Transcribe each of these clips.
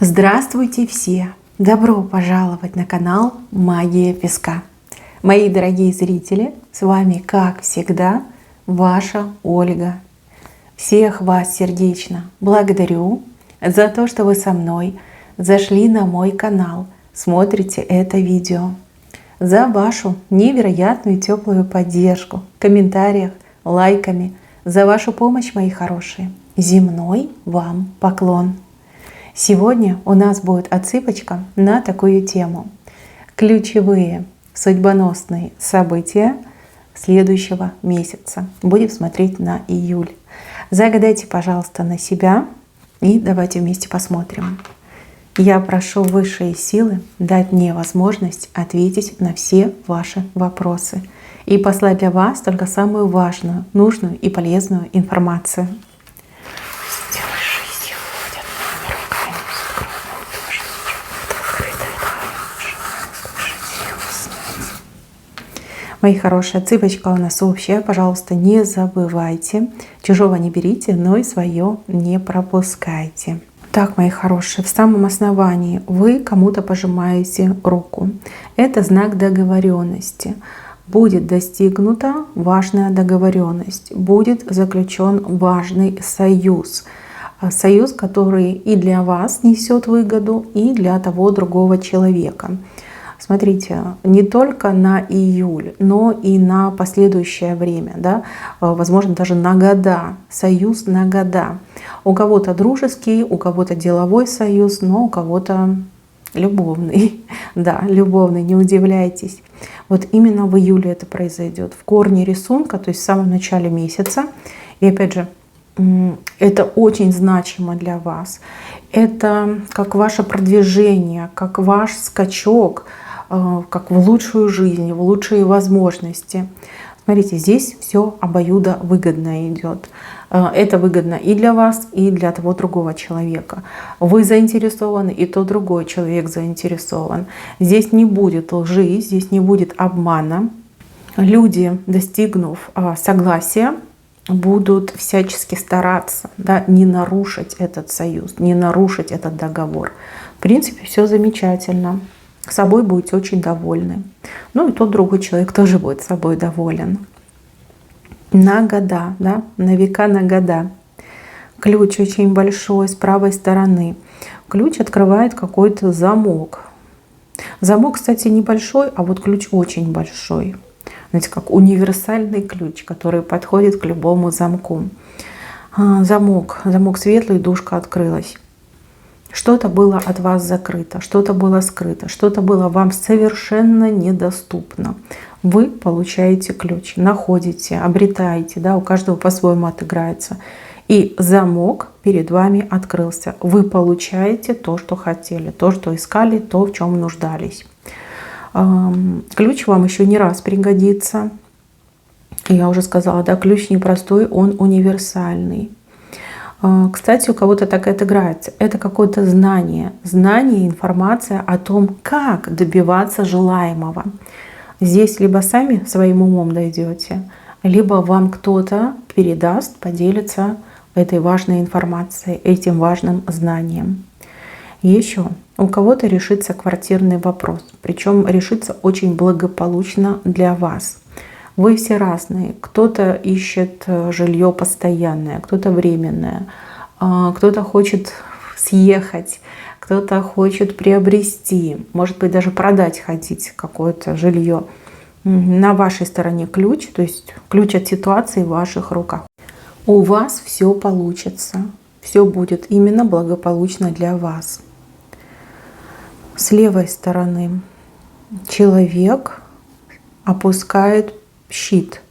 Здравствуйте все! Добро пожаловать на канал Магия Песка. Мои дорогие зрители, с вами, как всегда, ваша Ольга. Всех вас сердечно благодарю за то, что вы со мной зашли на мой канал, смотрите это видео, за вашу невероятную теплую поддержку в комментариях, лайками, за вашу помощь, мои хорошие. Земной вам поклон! Сегодня у нас будет отсыпочка на такую тему. Ключевые судьбоносные события следующего месяца. Будем смотреть на июль. Загадайте, пожалуйста, на себя и давайте вместе посмотрим. Я прошу высшие силы дать мне возможность ответить на все ваши вопросы и послать для вас только самую важную, нужную и полезную информацию. Мои хорошие, отсыпочка у нас общая. Пожалуйста, не забывайте. Чужого не берите, но и свое не пропускайте. Так, мои хорошие, в самом основании вы кому-то пожимаете руку. Это знак договоренности. Будет достигнута важная договоренность. Будет заключен важный союз. Союз, который и для вас несет выгоду, и для того другого человека. Смотрите, не только на июль, но и на последующее время, да? Возможно, даже на года, союз на года. У кого-то дружеский, у кого-то деловой союз, но у кого-то любовный. Да, любовный, не удивляйтесь. Вот именно в июле это произойдет. В корне рисунка, то есть в самом начале месяца. И опять же, это очень значимо для вас. Это как ваше продвижение, как ваш скачок, как в лучшую жизнь, в лучшие возможности. Смотрите, здесь все обоюдовыгодно идет. Это выгодно и для вас, и для того другого человека. Вы заинтересованы, и тот другой человек заинтересован. Здесь не будет лжи, здесь не будет обмана. Люди, достигнув согласия, будут всячески стараться, да, не нарушить этот союз, не нарушить этот договор. В принципе, все замечательно. Собой будете очень довольны. Ну и тот другой человек тоже будет собой доволен. На года, да, на века, на года. Ключ очень большой с правой стороны. Ключ открывает какой-то замок. Замок, кстати, небольшой, а вот ключ очень большой. Знаете, как универсальный ключ, который подходит к любому замку. Замок светлый, дужка открылась. Что-то было от вас закрыто, что-то было скрыто, что-то было вам совершенно недоступно. Вы получаете ключ, находите, обретаете, да, у каждого по-своему отыграется. И замок перед вами открылся. Вы получаете то, что хотели, то, что искали, то, в чем нуждались. Ключ вам еще не раз пригодится. Я уже сказала, да, ключ непростой, он универсальный. Кстати, у кого-то так это играется. Это какое-то знание, информация о том, как добиваться желаемого. Здесь либо сами своим умом дойдете, либо вам кто-то передаст, поделится этой важной информацией, этим важным знанием. Еще у кого-то решится квартирный вопрос, причем решится очень благополучно для вас. Вы все разные. Кто-то ищет жилье постоянное, кто-то временное, кто-то хочет съехать, кто-то хочет приобрести, может быть, даже продать хотите какое-то жилье. На вашей стороне ключ, то есть ключ от ситуации в ваших руках. У вас все получится, все будет именно благополучно для вас. С левой стороны человек опускает щит.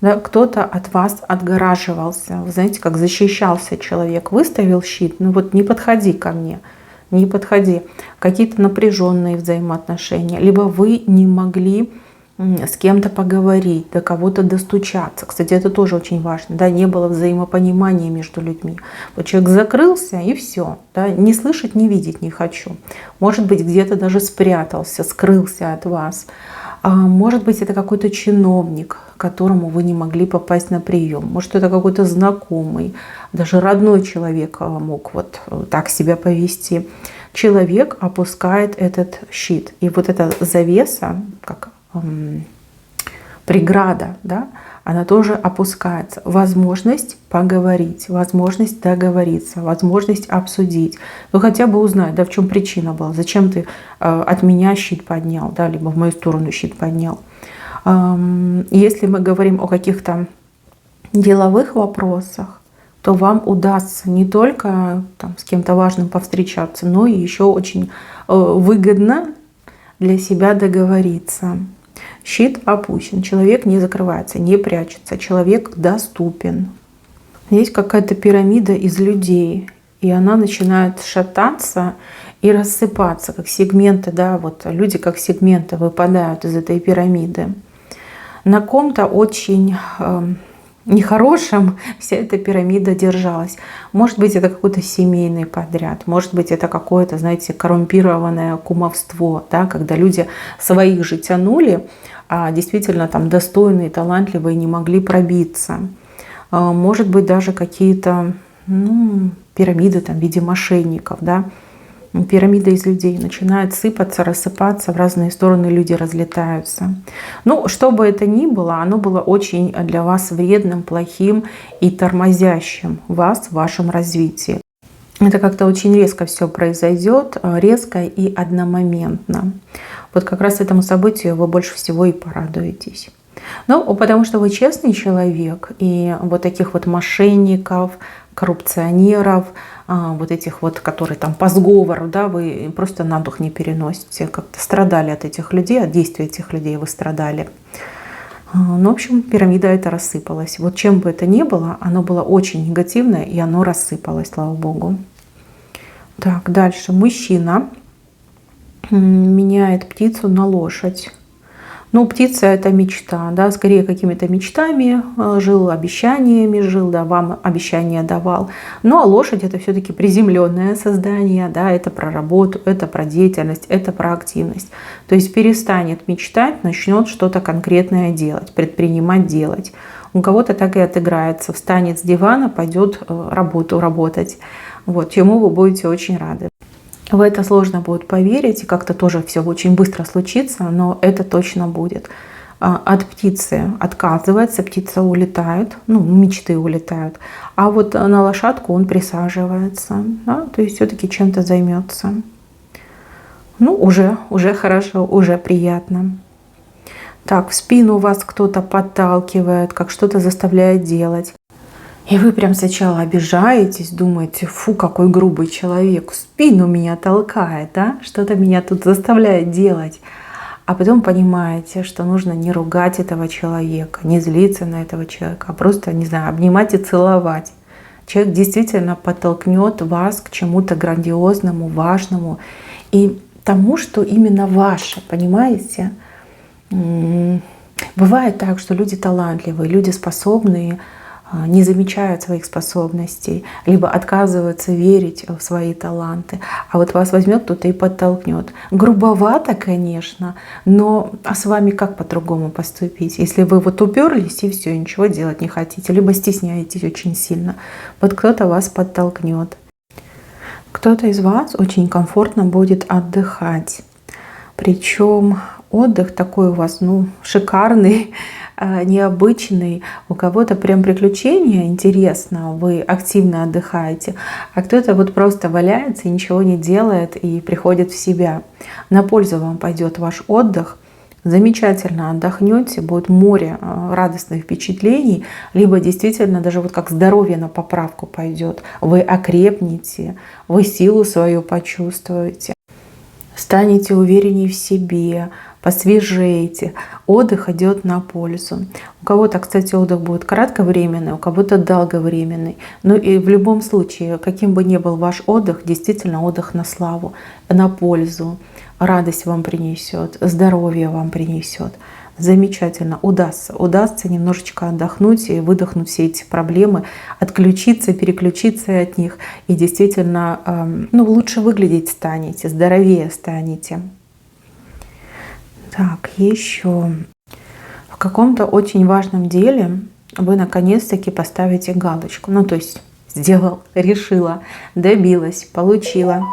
Да, кто-то от вас отгораживался. Вы знаете, как защищался человек. Выставил щит. Ну вот не подходи ко мне. Не подходи. Какие-то напряженные взаимоотношения. Либо вы не могли с кем-то поговорить, до кого-то достучаться. Кстати, это тоже очень важно. Да, не было взаимопонимания между людьми. Вот человек закрылся и все. Да, не слышать, не видеть не хочу. Может быть, где-то даже спрятался, скрылся от вас. Может быть, это какой-то чиновник, к которому вы не могли попасть на прием. Может, это какой-то знакомый, даже родной человек мог вот так себя повести. человек опускает этот щит. И вот эта завеса, как преграда, да, она тоже опускается. Возможность поговорить, возможность договориться, возможность обсудить. Ну хотя бы узнать, да, в чем причина была, зачем ты от меня щит поднял, да, либо в мою сторону щит поднял. Если мы говорим о каких-то деловых вопросах, то вам удастся не только там, с кем-то важным повстречаться, но и еще очень выгодно для себя договориться. Щит опущен, человек не закрывается, не прячется, человек доступен. Есть какая-то пирамида из людей, и она начинает шататься и рассыпаться, как сегменты, да, вот люди как сегменты выпадают из этой пирамиды. На ком-то очень нехорошем вся эта пирамида держалась. Может быть, это какой-то семейный подряд, может быть, это какое-то, знаете, коррумпированное кумовство, да, когда люди своих же тянули, а действительно там достойные, талантливые не могли пробиться. Может быть, даже какие-то пирамиды там, в виде мошенников, да, пирамида из людей начинает сыпаться, рассыпаться, в разные стороны люди разлетаются. Ну, что бы это ни было, оно было очень для вас вредным, плохим и тормозящим вас в вашем развитии. Это как-то очень резко все произойдет, резко и одномоментно. Вот как раз этому событию вы больше всего и порадуетесь. Ну, потому что вы честный человек, и вот таких вот мошенников, коррупционеров, вот этих вот, которые там по сговору, да, вы просто на дух не переносите. Как-то страдали от этих людей, от действий этих людей вы страдали. Ну, в общем, пирамида эта рассыпалась. Вот чем бы это ни было, оно было очень негативное, и оно рассыпалось, слава богу. Так, дальше. Мужчина меняет птицу на лошадь. Ну, птица — это мечта, да, скорее какими-то мечтами жил, обещаниями жил, да, вам обещания давал. Ну, а лошадь — это все-таки приземленное создание, да, это про работу, это про деятельность, это про активность. То есть перестанет мечтать, начнет что-то конкретное делать, предпринимать, делать. У кого-то так и отыграется, встанет с дивана, пойдет работу работать, вот, чему вы будете очень рады. В это сложно будет поверить, и как-то тоже все очень быстро случится, но это точно будет. От птицы отказывается, птица улетает, ну, мечты улетают, а вот на лошадку он присаживается, да, то есть все-таки чем-то займется. Ну, уже хорошо, уже приятно. Так, в спину вас кто-то подталкивает, как что-то заставляет делать. И вы прям сначала обижаетесь, думаете, фу, какой грубый человек, в спину меня толкает, да, что-то меня тут заставляет делать. А потом понимаете, что нужно не ругать этого человека, не злиться на этого человека, а просто, не знаю, обнимать и целовать. Человек действительно подтолкнет вас к чему-то грандиозному, важному и тому, что именно ваше, понимаете? Бывает так, что люди талантливые, люди способные, не замечают своих способностей, либо отказываются верить в свои таланты. А вот вас возьмет кто-то и подтолкнет. Грубовато, конечно, но а с вами как по-другому поступить? Если вы вот уперлись и все, ничего делать не хотите, либо стесняетесь очень сильно, вот кто-то вас подтолкнет. Кто-то из вас очень комфортно будет отдыхать. Причем отдых такой у вас, шикарный, необычный, у кого-то прям приключения интересно, вы активно отдыхаете, а кто-то вот просто валяется и ничего не делает и приходит в себя. На пользу вам пойдет ваш отдых, замечательно отдохнете, будет море радостных впечатлений, либо действительно даже вот как здоровье на поправку пойдет, вы окрепнете, вы силу свою почувствуете, станете увереннее в себе, посвежеете. Отдых идет на пользу. У кого-то, кстати, отдых будет кратковременный, у кого-то долговременный. Но и в любом случае, каким бы ни был ваш отдых, действительно отдых на славу, на пользу. Радость вам принесет, здоровье вам принесет. Замечательно, удастся немножечко отдохнуть и выдохнуть все эти проблемы, отключиться, переключиться от них. И действительно, лучше выглядеть станете, здоровее станете. Так, еще в каком-то очень важном деле вы наконец-таки поставите галочку. То есть сделал, решила, добилась, получила.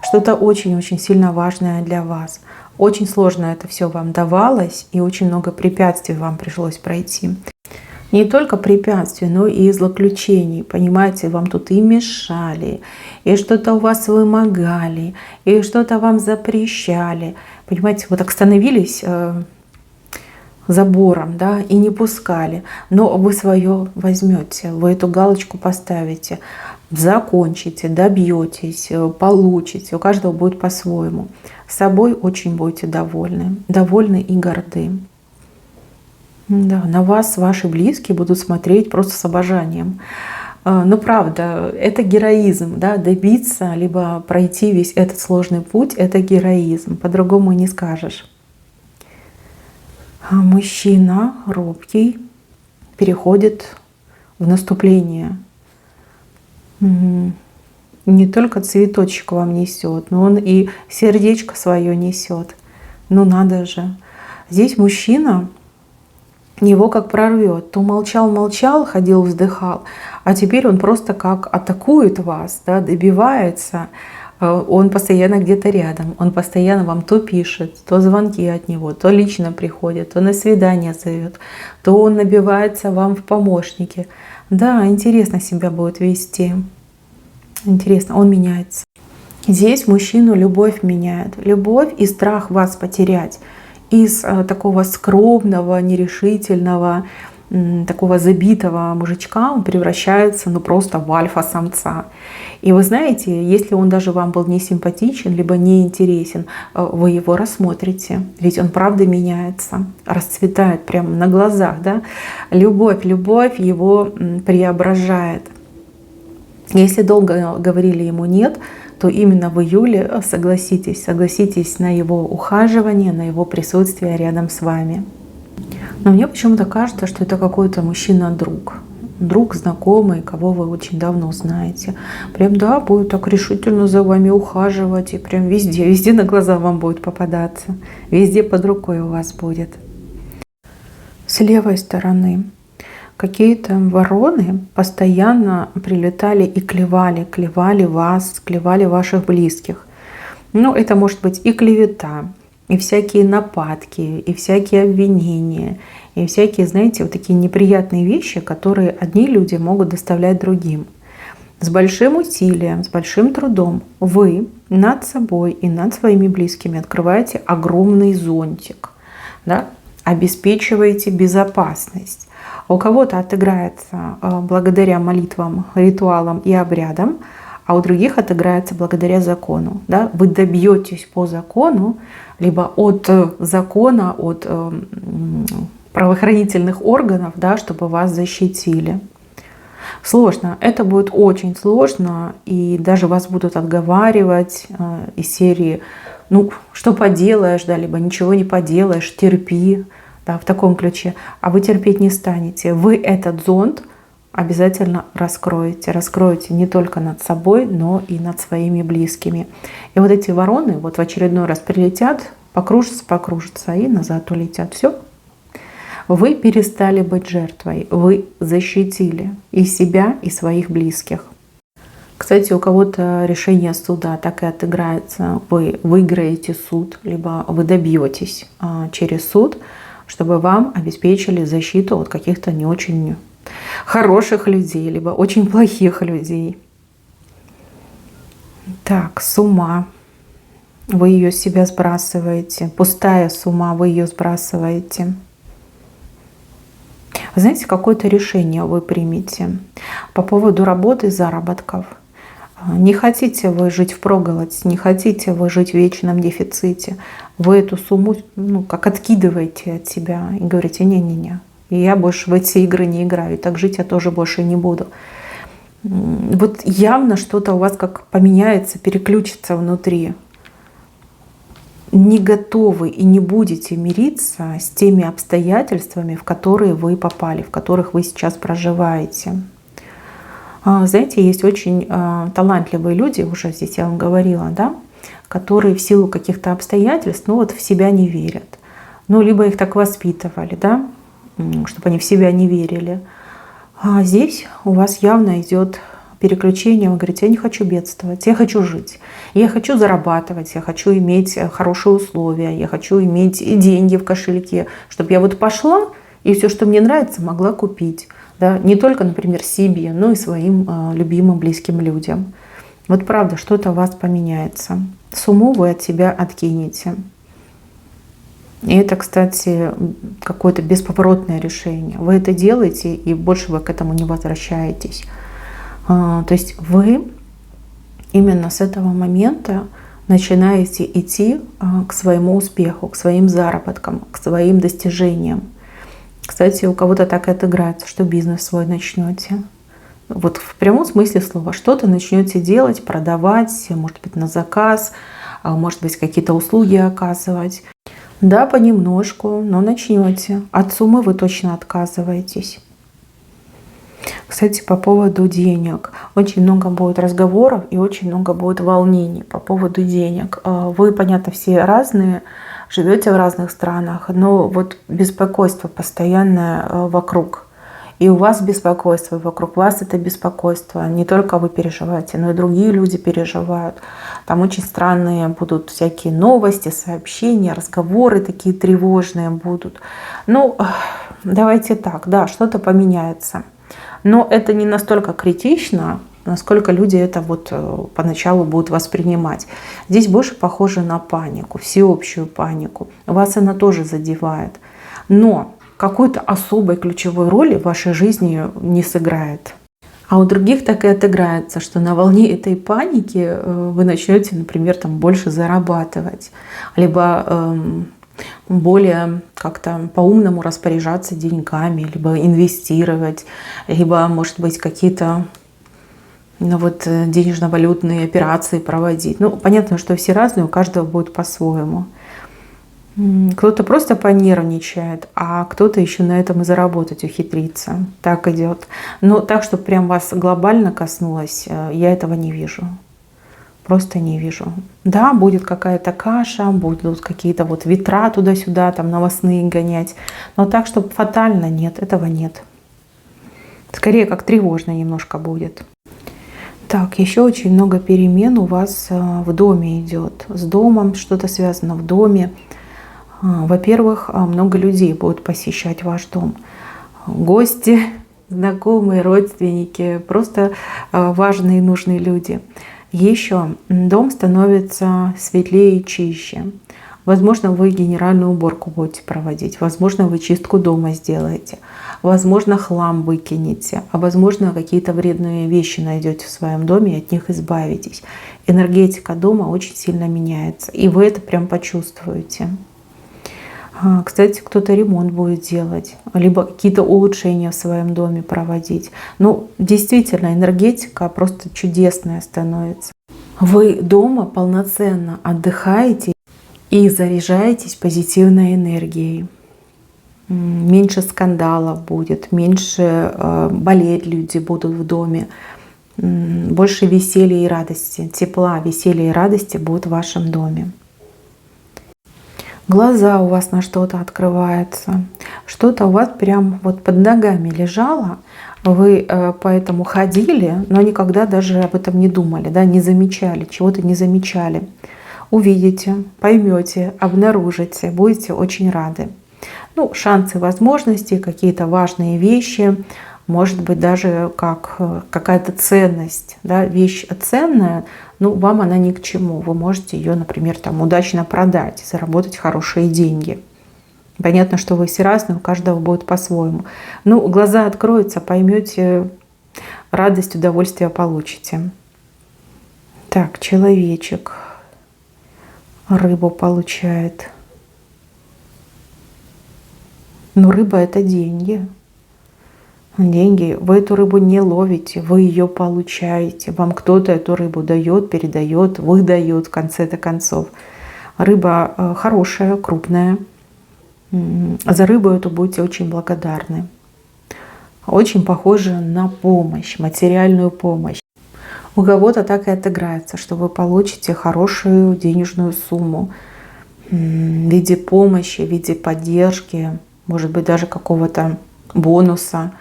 Что-то очень-очень сильно важное для вас. Очень сложно это все вам давалось, и очень много препятствий вам пришлось пройти. Не только препятствий, но и злоключений. Понимаете, вам тут и мешали, и что-то у вас вымогали, и что-то вам запрещали. Понимаете, вот так становились забором, да, и не пускали. Но вы свое возьмете, вы эту галочку поставите, закончите, добьетесь, получите. У каждого будет по-своему. С собой очень будете довольны, довольны и горды. Да, на вас ваши близкие будут смотреть просто с обожанием. Но правда, это героизм, да, добиться, либо пройти весь этот сложный путь, это героизм, по-другому не скажешь. А мужчина робкий переходит в наступление. Не только цветочек вам несет, но он и сердечко свое несет. Ну надо же. Здесь мужчина, его как прорвет. То молчал, ходил, вздыхал, а теперь он просто как атакует вас, да, добивается. Он постоянно где-то рядом, он постоянно вам то пишет, то звонки от него, то лично приходит, то на свидание зовет, то он набивается вам в помощники. Да, интересно себя будет вести. Интересно, он меняется. Здесь мужчину любовь меняет. Любовь и страх вас потерять. Из такого скромного, нерешительного, такого забитого мужичка он превращается просто в альфа-самца. И вы знаете, если он даже вам был не симпатичен, либо не интересен, вы его рассмотрите. Ведь он правда меняется, расцветает прямо на глазах. Да? Любовь его преображает. Если долго говорили ему «нет», то именно в июле согласитесь на его ухаживание, на его присутствие рядом с вами. Но мне почему-то кажется, что это какой-то мужчина-друг. Друг, знакомый, кого вы очень давно знаете. Прям, да, будет так решительно за вами ухаживать. И прям везде на глаза вам будет попадаться. Везде под рукой у вас будет. С левой стороны какие-то вороны постоянно прилетали и клевали вас, клевали ваших близких. Ну, это может быть и клевета, и всякие нападки, и всякие обвинения, и всякие, знаете, вот такие неприятные вещи, которые одни люди могут доставлять другим. С большим усилием, с большим трудом вы над собой и над своими близкими открываете огромный зонтик, да? Обеспечиваете безопасность. У кого-то отыграется благодаря молитвам, ритуалам и обрядам, а у других отыграется благодаря закону. Да? Вы добьетесь по закону, либо от закона, от правоохранительных органов, да, чтобы вас защитили. Сложно. Это будет очень сложно, и даже вас будут отговаривать из серии «ну, что поделаешь», да, либо «ничего не поделаешь, терпи», да, в таком ключе. А вы терпеть не станете. Вы этот зонт обязательно раскроете. Раскроете не только над собой, но и над своими близкими. И вот эти вороны вот в очередной раз прилетят, покружатся и назад улетят. Все. Вы перестали быть жертвой. Вы защитили и себя, и своих близких. Кстати, у кого-то решение суда так и отыграется. Вы выиграете суд, либо вы добьетесь через суд, чтобы вам обеспечили защиту от каких-то не очень хороших людей, либо очень плохих людей. Так, сумма. Вы ее с себя сбрасываете. Пустая сумма, вы ее сбрасываете. Вы знаете, какое-то решение вы примете по поводу работы и заработков. Не хотите вы жить впроголодь, не хотите вы жить в вечном дефиците. Вы эту сумму как откидываете от себя и говорите: не-не-не, я больше в эти игры не играю, и так жить я тоже больше не буду. Вот явно что-то у вас как поменяется, переключится внутри. Не готовы и не будете мириться с теми обстоятельствами, в которые вы попали, в которых вы сейчас проживаете. Знаете, есть очень талантливые люди, уже здесь я вам говорила, да, которые в силу каких-то обстоятельств в себя не верят. Либо их так воспитывали, да, чтобы они в себя не верили. А здесь у вас явно идет переключение, вы говорите: я не хочу бедствовать, я хочу жить, я хочу зарабатывать, я хочу иметь хорошие условия, я хочу иметь и деньги в кошельке, чтобы я вот пошла и все, что мне нравится, могла купить. Да? Не только, например, себе, но и своим любимым, близким людям. Вот правда, что-то у вас поменяется. Сумму вы от себя откинете. И это, кстати, какое-то бесповоротное решение. Вы это делаете, и больше вы к этому не возвращаетесь. То есть вы именно с этого момента начинаете идти к своему успеху, к своим заработкам, к своим достижениям. Кстати, у кого-то так и отыграется, что бизнес свой начнете. Вот в прямом смысле слова. Что-то начнете делать, продавать, может быть, на заказ, может быть, какие-то услуги оказывать. Да, понемножку, но начнете. От суммы вы точно отказываетесь. Кстати, по поводу денег. Очень много будет разговоров и очень много будет волнений по поводу денег. Вы, понятно, все разные, живете в разных странах, но вот беспокойство постоянное вокруг. И у вас беспокойство, вокруг вас это беспокойство. Не только вы переживаете, но и другие люди переживают. Там очень странные будут всякие новости, сообщения, разговоры такие тревожные будут. Ну, давайте так, да, что-то поменяется. Но это не настолько критично, насколько люди это вот поначалу будут воспринимать. Здесь больше похоже на панику, всеобщую панику. Вас она тоже задевает. Но какой-то особой ключевой роли в вашей жизни не сыграет. А у других так и отыграется, что на волне этой паники вы начнете, например, там больше зарабатывать, либо более как-то по-умному распоряжаться деньгами, либо инвестировать, либо, может быть, какие-то вот денежно-валютные операции проводить. Ну, понятно, что все разные, у каждого будет по-своему. Кто-то просто понервничает, а кто-то еще на этом и заработать ухитрится. Так идет. Но так, чтобы прям вас глобально коснулось, я этого не вижу. Просто не вижу. Да, будет какая-то каша, будут какие-то вот ветра туда-сюда, там новостные гонять. Но так, чтобы фатально, нет, этого нет. Скорее, как тревожно немножко будет. Так, еще очень много перемен у вас в доме идет. С домом что-то связано в доме. Во-первых, много людей будут посещать ваш дом. Гости, знакомые, родственники, просто важные и нужные люди. Еще дом становится светлее и чище. Возможно, вы генеральную уборку будете проводить, возможно, вы чистку дома сделаете, возможно, хлам выкинете, а возможно, какие-то вредные вещи найдете в своем доме и от них избавитесь. Энергетика дома очень сильно меняется, и вы это прям почувствуете. Кстати, кто-то ремонт будет делать, либо какие-то улучшения в своем доме проводить. Ну, действительно, энергетика просто чудесная становится. Вы дома полноценно отдыхаете и заряжаетесь позитивной энергией. Меньше скандалов будет, меньше болеть люди будут в доме, больше веселья и радости, тепла, веселья и радости будут в вашем доме. Глаза у вас на что-то открываются, что-то у вас прям вот под ногами лежало, вы поэтому ходили, но никогда даже об этом не думали, да, не замечали, чего-то не замечали. Увидите, поймете, обнаружите, будете очень рады. Ну, шансы, возможности, какие-то важные вещи, может быть, даже как какая-то ценность, да, вещь ценная, ну, вам она ни к чему. Вы можете ее, например, там удачно продать, заработать хорошие деньги. Понятно, что вы все разные, у каждого будет по-своему. Ну, глаза откроются, поймете, радость, удовольствие получите. Так, человечек рыбу получает. Но рыба — это деньги. Деньги. Вы эту рыбу не ловите, вы ее получаете. Вам кто-то эту рыбу дает, передает, выдает в конце-то концов. Рыба хорошая, крупная. За рыбу эту будете очень благодарны. Очень похоже на помощь, материальную помощь. У кого-то так и отыграется, что вы получите хорошую денежную сумму в виде помощи, в виде поддержки, может быть, даже какого-то бонуса.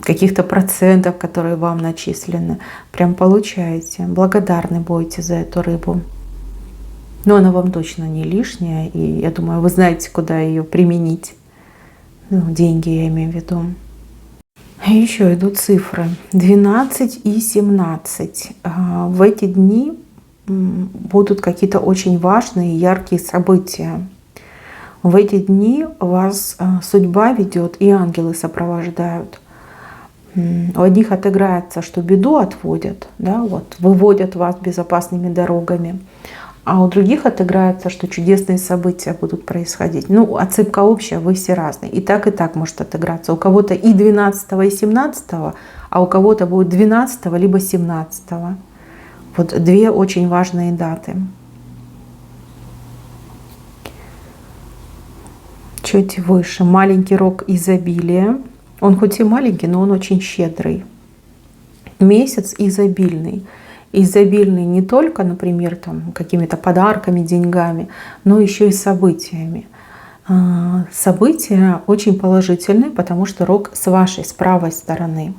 каких-то процентов, которые вам начислены. Прям получаете. Благодарны будете за эту рыбу. Но она вам точно не лишняя. И я думаю, вы знаете, куда ее применить. Ну, деньги я имею в виду. И еще идут цифры. 12 и 17. В эти дни будут какие-то очень важные, яркие события. В эти дни вас судьба ведет и ангелы сопровождают. У одних отыграется, что беду отводят, да, вот, выводят вас безопасными дорогами. А у других отыграется, что чудесные события будут происходить. Ну, отсыпка общая, вы все разные. И так может отыграться. У кого-то и 12 и 17, а у кого-то будет 12 либо 17. Вот две очень важные даты. Чуть выше. Маленький рог изобилия. Он хоть и маленький, но он очень щедрый. Месяц изобильный. Изобильный не только, например, там, какими-то подарками, деньгами, но еще и событиями. События очень положительные, потому что рог с вашей, с правой стороны.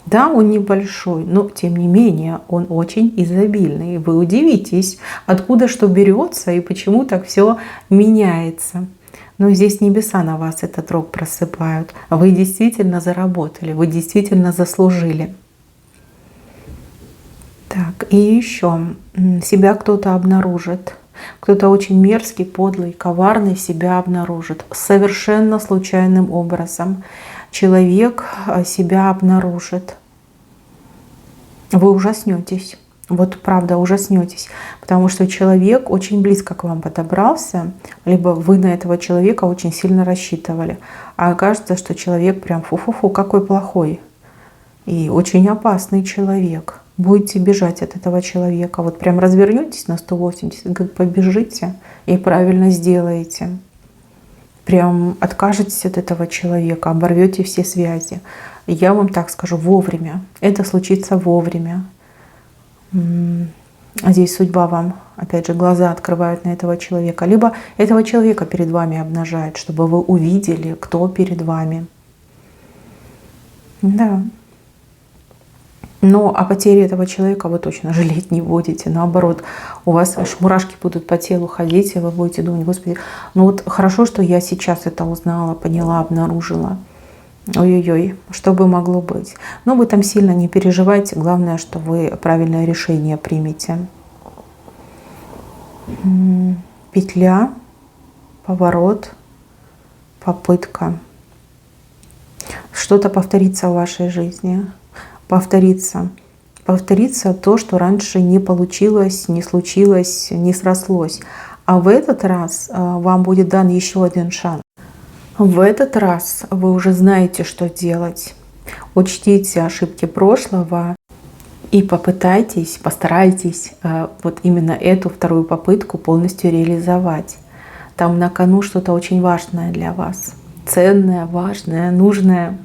Да, он небольшой, но тем не менее он очень изобильный. Вы удивитесь, откуда что берется и почему так все меняется. Но здесь небеса на вас этот рог просыпают. Вы действительно заработали, вы действительно заслужили. Так, и еще себя кто-то обнаружит. Кто-то очень мерзкий, подлый, коварный себя обнаружит. Совершенно случайным образом человек себя обнаружит. Вы ужаснетесь. Вот правда, ужаснетесь. Потому что человек очень близко к вам подобрался, либо вы на этого человека очень сильно рассчитывали. А окажется, что человек прям фу-фу-фу, какой плохой. И очень опасный человек. Будете бежать от этого человека. Вот прям развернетесь на 180, побежите и правильно сделаете. Прям откажетесь от этого человека, оборвете все связи. Я вам так скажу, вовремя. Это случится вовремя. Здесь судьба вам, опять же, глаза открывает на этого человека. Либо этого человека перед вами обнажает, чтобы вы увидели, кто перед вами. Да. Но о потере этого человека вы точно жалеть не будете. Наоборот, у вас аж мурашки будут по телу ходить, и вы будете думать: Господи, ну вот хорошо, что я сейчас это узнала, поняла, обнаружила. Ой-ой-ой, что бы могло быть. Но вы там сильно не переживайте. Главное, что вы правильное решение примете. Петля, поворот, попытка. Что-то повторится в вашей жизни. Повторится то, что раньше не получилось, не случилось, не срослось. А в этот раз вам будет дан еще один шанс. В этот раз вы уже знаете, что делать. Учтите ошибки прошлого и постарайтесь вот именно эту вторую попытку полностью реализовать. Там на кону что-то очень важное для вас. Ценное, важное, нужное.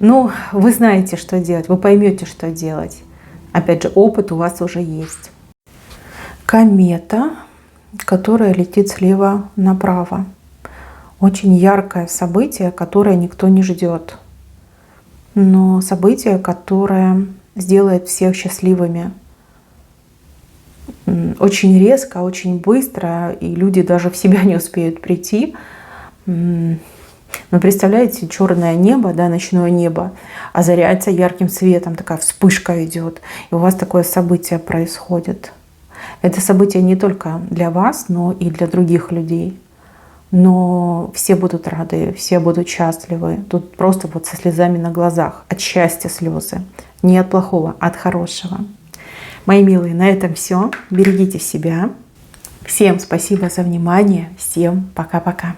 Ну, вы знаете, что делать, вы поймете, что делать. Опять же, опыт у вас уже есть. Комета, которая летит слева направо. Очень яркое событие, которое никто не ждет. Но событие, которое сделает всех счастливыми. Очень резко, очень быстро, и люди даже в себя не успеют прийти. Но представляете, черное небо, да, ночное небо, озаряется ярким светом, такая вспышка идет, и у вас такое событие происходит. Это событие не только для вас, но и для других людей. Но все будут рады, все будут счастливы. Тут просто вот со слезами на глазах, от счастья слезы. Не от плохого, а от хорошего. Мои милые, на этом все. Берегите себя. Всем спасибо за внимание. Всем пока-пока.